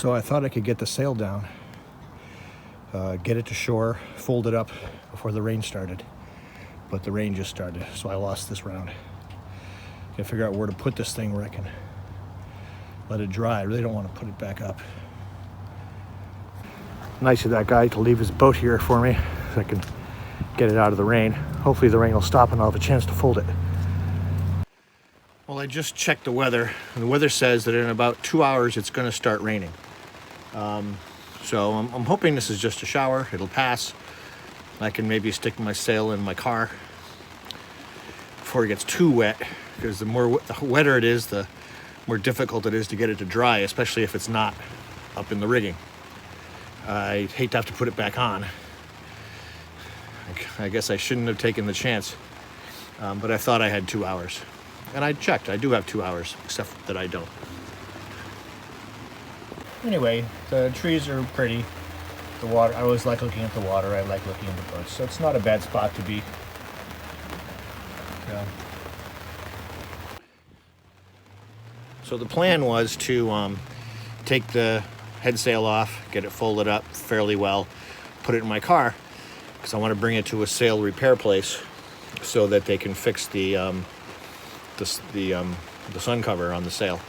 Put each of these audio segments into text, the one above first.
So I thought I could get the sail down, get it to shore, fold it up before the rain started. But the rain just started, so I lost this round. Gotta figure out where to put this thing where I can let it dry. I really don't want to put it back up. Nice of that guy to leave his boat here for me so I can get it out of the rain. Hopefully the rain will stop and I'll have a chance to fold it. Well, I just checked the weather, and the weather says that in about 2 hours it's going to start raining. So I'm hoping this is just a shower. It'll pass. I can maybe stick my sail in my car before it gets too wet, because the wetter it is, the more difficult it is to get it to dry, especially if it's not up in the rigging. I hate to have to put it back on. I guess I shouldn't have taken the chance, but I thought I had 2 hours. And I checked, I do have 2 hours, except that I don't. Anyway, the trees are pretty. The water, I always like looking at the water. I like looking at the boats, so it's not a bad spot to be. Yeah. So the plan was to take the head sail off, get it folded up fairly well, put it in my car, because I want to bring it to a sail repair place so that they can fix the sun cover on the sail.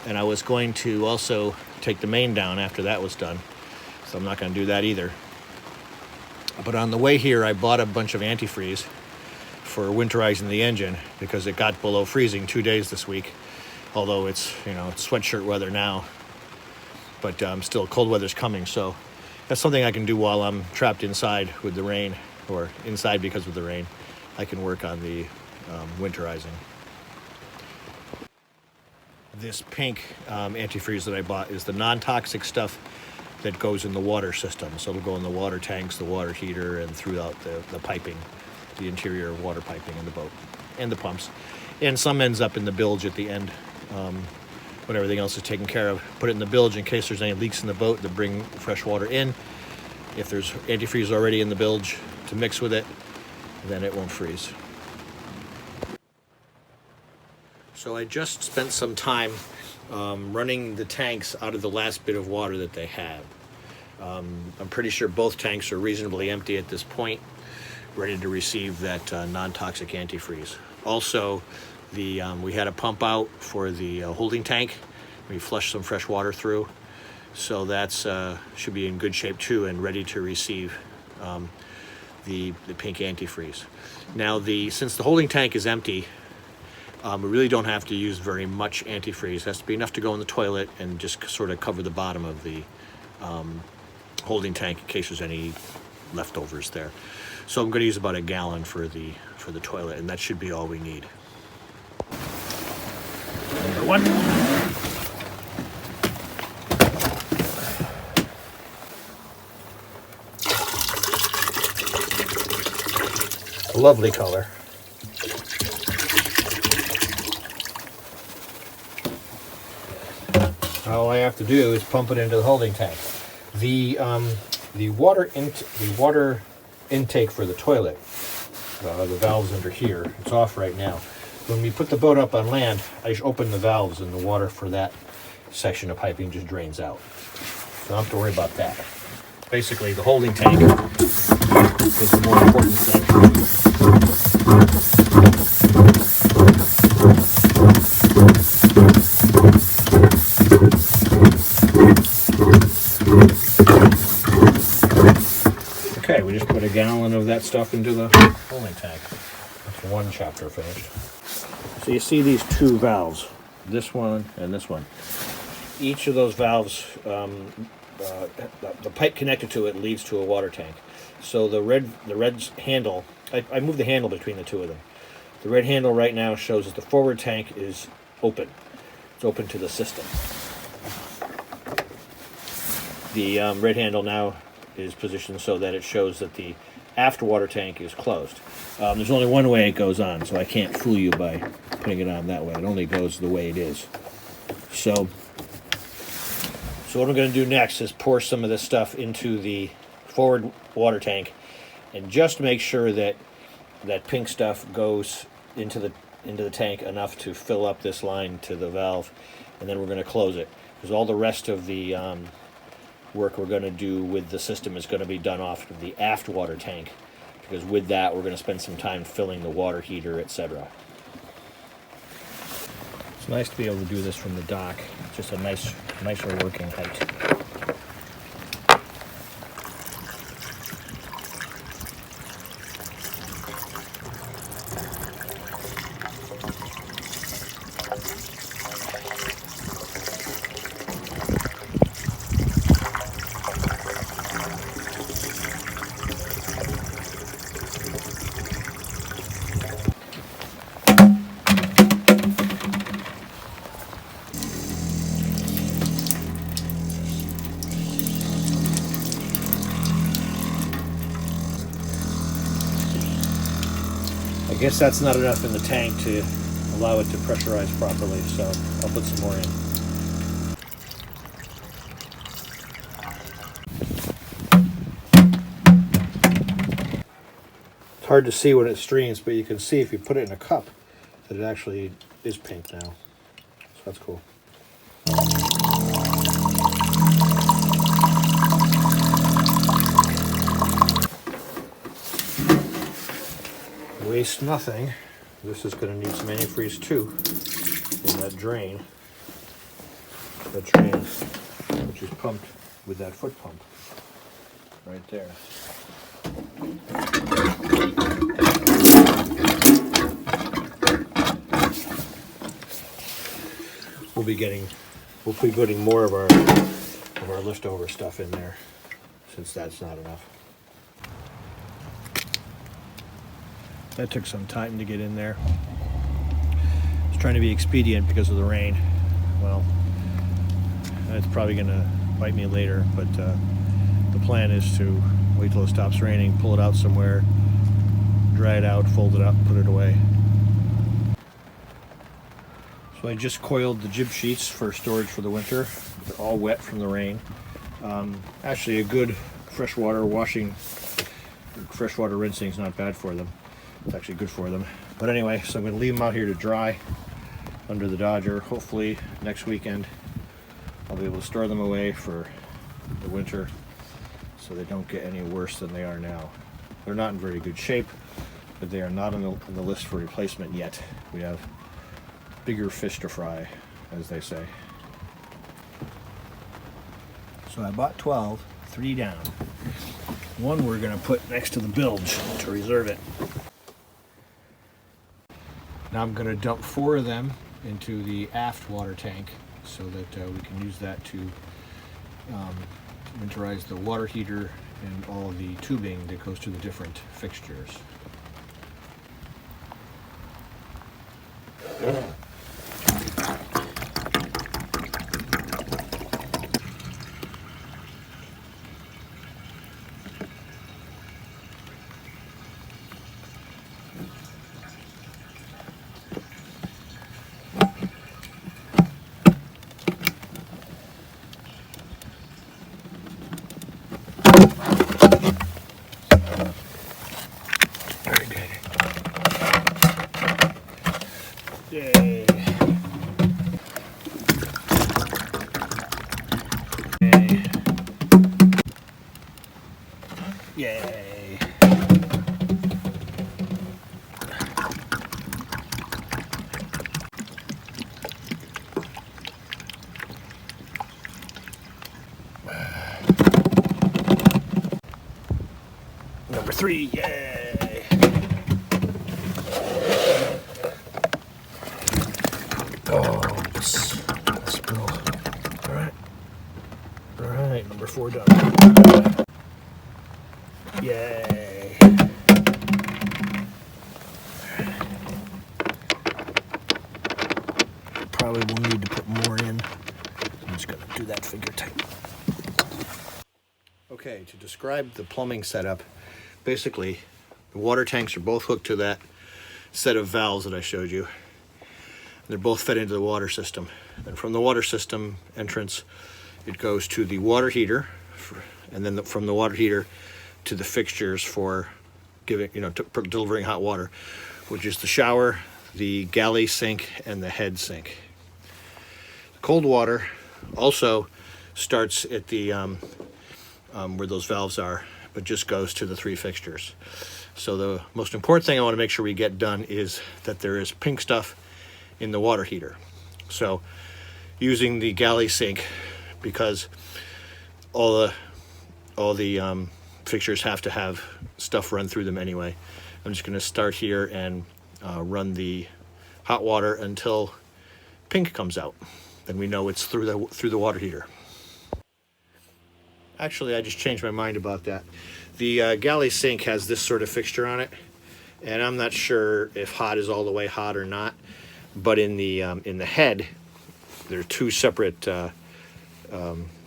And I was going to also take the main down after that was done, so I'm not going to do that either. But on the way here, I bought a bunch of antifreeze for winterizing the engine because it got below freezing 2 days this week. Although it's sweatshirt weather now, but still cold weather's coming. So that's something I can do while I'm trapped inside with the rain, or inside because of the rain. I can work on the winterizing. This pink antifreeze that I bought is the non-toxic stuff that goes in the water system. So it'll go in the water tanks, the water heater, and throughout the piping, the interior water piping in the boat, and the pumps. And some ends up in the bilge at the end when everything else is taken care of. Put it in the bilge in case there's any leaks in the boat to bring fresh water in. If there's antifreeze already in the bilge to mix with it, then it won't freeze. So I just spent some time running the tanks out of the last bit of water that they have. I'm pretty sure both tanks are reasonably empty at this point, ready to receive that non-toxic antifreeze. Also, we had a pump out for the holding tank. We flushed some fresh water through, so that's should be in good shape too and ready to receive the pink antifreeze. Now, since the holding tank is empty, we really don't have to use very much antifreeze. It has to be enough to go in the toilet and just sort of cover the bottom of the holding tank in case there's any leftovers there. So I'm going to use about a gallon for the toilet, and that should be all we need. Number one. A lovely color. All I have to do is pump it into the holding tank. The water intake for the toilet, the valve's under here. It's off right now. When we put the boat up on land, I just open the valves and the water for that section of piping just drains out. So I don't have to worry about that. Basically, the holding tank is the more important thing. Okay, we just put a gallon of that stuff into the holding tank. That's one chapter finished. So you see these two valves, this one and this one. Each of those valves, the pipe connected to it leads to a water tank. So the red handle, I moved the handle between the two of them. The red handle right now shows that the forward tank is open. It's open to the system. The red handle now is positioned so that it shows that the aft water tank is closed. There's only one way it goes on, so I can't fool you by putting it on that way. It only goes the way it is. So what I'm going to do next is pour some of this stuff into the forward water tank, and just make sure that that pink stuff goes into the tank enough to fill up this line to the valve, and then we're going to close it. because all the rest of the work we're going to do with the system is going to be done off of the aft water tank, because with that we're going to spend some time filling the water heater, etc. It's nice to be able to do this from the dock. Just a nicer working height. I guess that's not enough in the tank to allow it to pressurize properly, so I'll put some more in. It's hard to see when it streams, but you can see if you put it in a cup that it actually is pink now. So that's cool. Waste nothing. This is going to need some antifreeze too in that drain. That drain, which is pumped with that foot pump right there. We'll be putting more of our leftover stuff in there, since that's not enough. That took some time to get in there. I was trying to be expedient because of the rain. Well, it's probably going to bite me later, but the plan is to wait till it stops raining, pull it out somewhere, dry it out, fold it up, put it away. So I just coiled the jib sheets for storage for the winter. They're all wet from the rain. Actually, a good freshwater rinsing is not bad for them. It's actually good for them. But anyway, so I'm going to leave them out here to dry under the Dodger. Hopefully next weekend I'll be able to store them away for the winter so they don't get any worse than they are now. They're not in very good shape, but they are not on the list for replacement yet. We have bigger fish to fry, as they say. So I bought 12, 3 down. One we're going to put next to the bilge to reserve it. Now I'm going to dump 4 of them into the aft water tank so that we can use that to winterize the water heater and all of the tubing that goes to the different fixtures. Yay. Yay. Number 3, yay. Spill. All right, number 4 done. Yay. Probably will need to put more in. I'm just gonna do that finger tight. Okay, to describe the plumbing setup, basically the water tanks are both hooked to that set of valves that I showed you. They're both fed into the water system. And from the water system entrance, it goes to the water heater, and then from the water heater to the fixtures for delivering hot water, which is the shower, the galley sink, and the head sink. The cold water also starts at the where those valves are, but just goes to the 3 fixtures. So the most important thing I want to make sure we get done is that there is pink stuff in the water heater. So using the galley sink, because all the fixtures have to have stuff run through them anyway, I'm just going to start here and run the hot water until pink comes out. Then we know it's through the water heater. Actually, I just changed my mind about that. The galley sink has this sort of fixture on it, and I'm not sure if hot is all the way hot or not. But in the head, there are 2 separate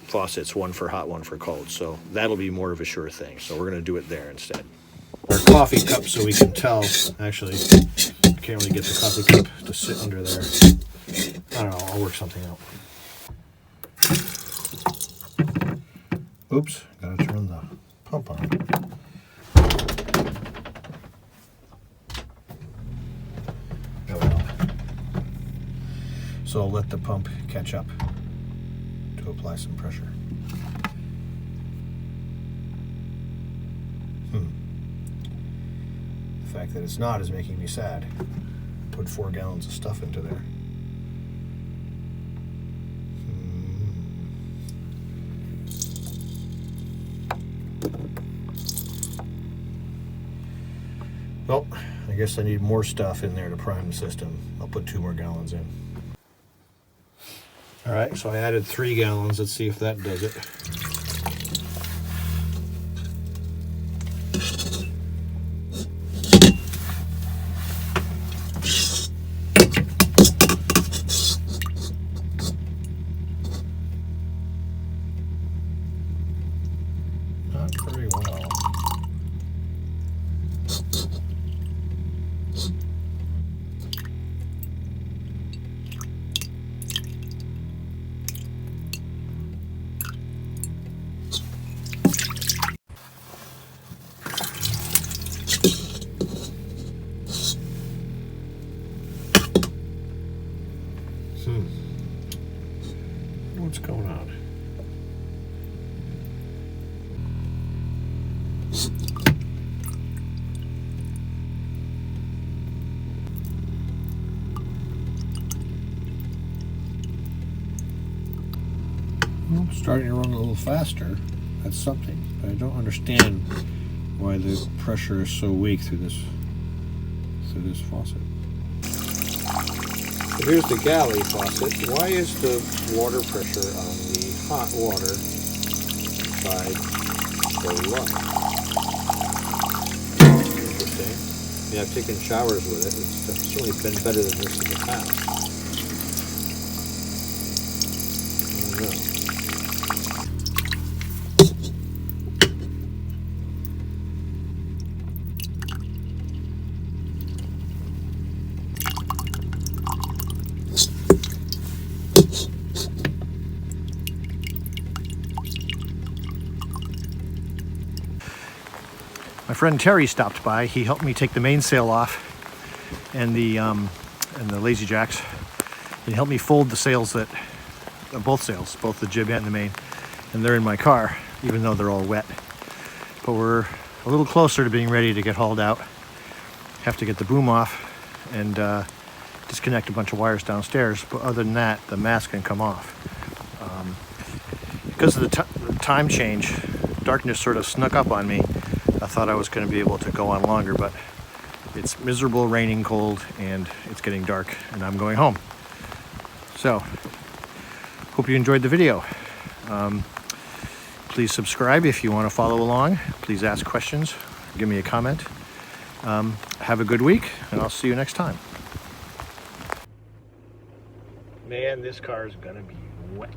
faucets, one for hot, one for cold. So that'll be more of a sure thing. So we're going to do it there instead. Our coffee cup, so we can tell. Actually, I can't really get the coffee cup to sit under there. I don't know. I'll work something out. Oops, gotta turn the pump on. Oh well. So I'll let the pump catch up to apply some pressure. The fact that it's not is making me sad. Put 4 gallons of stuff into there. Well, I guess I need more stuff in there to prime the system. I'll put 2 more gallons in. All right, so I added 3 gallons. Let's see if that does it. Not very well. What's going on? Well, starting to run a little faster. That's something, but I don't understand why the pressure is so weak through this faucet. So here's the galley faucet. Why is the water pressure on the hot water side so low? Interesting. Yeah, I've taken showers with it. It's certainly been better than this in the past. I don't know. My friend Terry stopped by. He helped me take the mainsail off and the lazy jacks. He helped me fold the sails both sails, both the jib and the main, and they're in my car, even though they're all wet. But we're a little closer to being ready to get hauled out. Have to get the boom off and disconnect a bunch of wires downstairs. But other than that, the mast can come off. Because of the time change, darkness sort of snuck up on me. I thought I was going to be able to go on longer, but it's miserable, raining, cold, and it's getting dark, and I'm going home. So, hope you enjoyed the video. Please subscribe if you want to follow along. Please ask questions. Give me a comment. Have a good week, and I'll see you next time. Man, this car is going to be wet.